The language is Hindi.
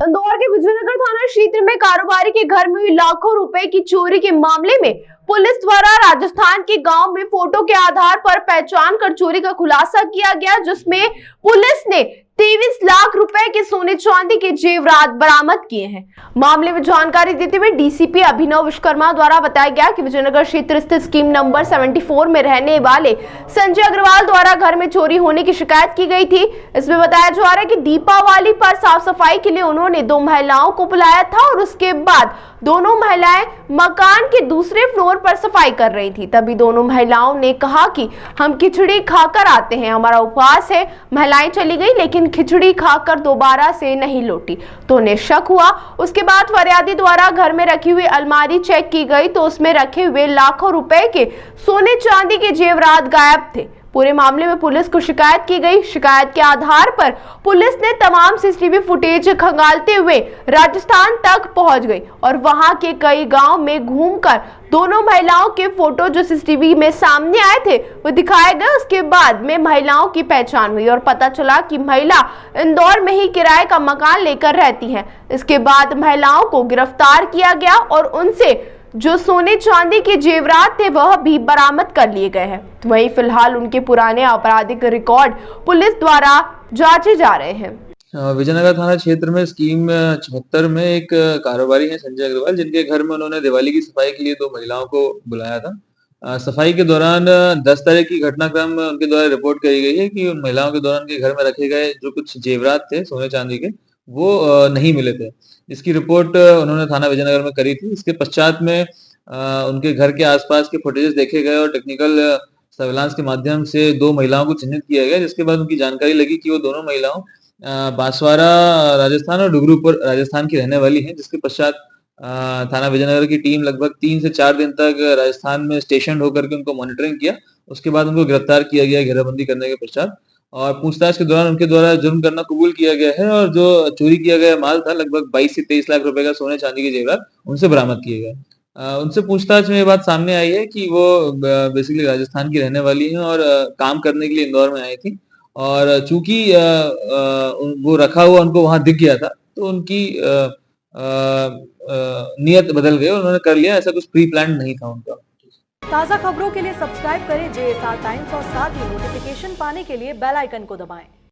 इंदौर के विजयनगर थाना क्षेत्र में कारोबारी के घर में हुई लाखों रुपए की चोरी के मामले में पुलिस द्वारा राजस्थान के गांव में फोटो के आधार पर पहचान कर चोरी का खुलासा किया गया, जिसमें पुलिस ने 23 लाख रुपए के सोने चांदी के जेवरात बरामद किए हैं। मामले में जानकारी देते हुए डीसीपी अभिनव विश्वकर्मा द्वारा बताया गया कि विजयनगर क्षेत्र स्थित स्कीम नंबर 74 में रहने वाले संजय अग्रवाल द्वारा घर में चोरी होने की शिकायत की गई थी। इसमें बताया जा रहा है कि दीपावली पर साफ सफाई के लिए उन्होंने 2 महिलाओं को बुलाया था और उसके बाद दोनों महिलाएं मकान के दूसरे फ्लोर पर सफाई कर रही थी। तभी दोनों महिलाओं ने कहा कि हम खिचड़ी खाकर आते हैं, हमारा उपवास है। महिलाएं चली गई लेकिन खिचड़ी खाकर दोबारा से नहीं लौटी तो उन्हें शक हुआ। उसके बाद फरियादी द्वारा घर में रखी हुई अलमारी चेक की गई तो उसमें रखे हुए लाखों रुपए के सोने चांदी के जेवरात गायब थे। पूरे मामले में पुलिस को शिकायत की गई। शिकायत के आधार पर पुलिस ने तमाम सीसीटीवी फुटेज खंगालते हुए राजस्थान तक पहुंच गई और वहां के कई गांव में घूमकर दोनों महिलाओं के फोटो जो सीसीटीवी में सामने आए थे वो दिखाए गए। उसके बाद में महिलाओं की पहचान हुई और पता चला कि महिला इंदौर में ही किराए का मकान लेकर रहती है। इसके बाद महिलाओं को गिरफ्तार किया गया और उनसे जो सोने चांदी के जेवरात थे वह भी बरामद कर लिए गए हैं। वहीं फिलहाल उनके पुराने आपराधिक रिकॉर्ड पुलिस द्वारा जांचे जा रहे हैं। विजयनगर थाना क्षेत्र में स्कीम 76 में एक कारोबारी हैं संजय अग्रवाल, जिनके घर में उन्होंने दिवाली की सफाई के लिए 2 महिलाओं को बुलाया था। सफाई के दौरान 10 तारीख की घटनाक्रम उनके द्वारा रिपोर्ट करी गई है कि उन महिलाओं के दौरान के घर में रखे गए जो कुछ जेवरात थे सोने चांदी के वो नहीं मिले थे। इसकी रिपोर्ट उन्होंने थाना विजयनगर में करी थी। इसके पश्चात में उनके घर के आसपास के फुटेजेस देखे गए और टेक्निकल सर्विलांस के माध्यम से 2 महिलाओं को चिन्हित किया गया, जिसके बाद उनकी जानकारी लगी कि वो दोनों महिलाओं बांसवाड़ा राजस्थान और डुगरूपुर राजस्थान की रहने वाली हैं। जिसके पश्चात थाना विजयनगर की टीम लगभग 3 से 4 दिन तक राजस्थान में स्टेशन होकर के उनको मॉनिटरिंग किया। उसके बाद उनको गिरफ्तार किया गया घेराबंदी करने के पश्चात, और पूछताछ के दौरान उनके द्वारा जुर्म करना कबूल किया गया है और जो चोरी किया गया माल था लगभग 22 से 23 लाख रुपए का सोने चांदी के जेवरात उनसे बरामद किए गए। उनसे पूछताछ में ये बात सामने आई है कि वो बेसिकली राजस्थान की रहने वाली हैं और काम करने के लिए इंदौर में आई थी, और चूंकि वो रखा हुआ उनको वहां दिख गया था तो उनकी नियत बदल गई, उन्होंने कर लिया। ऐसा कुछ प्री प्लान नहीं था उनका। ताज़ा खबरों के लिए सब्सक्राइब करें JSR टाइम्स और साथ ही नोटिफिकेशन पाने के लिए बेल आइकन को दबाएं।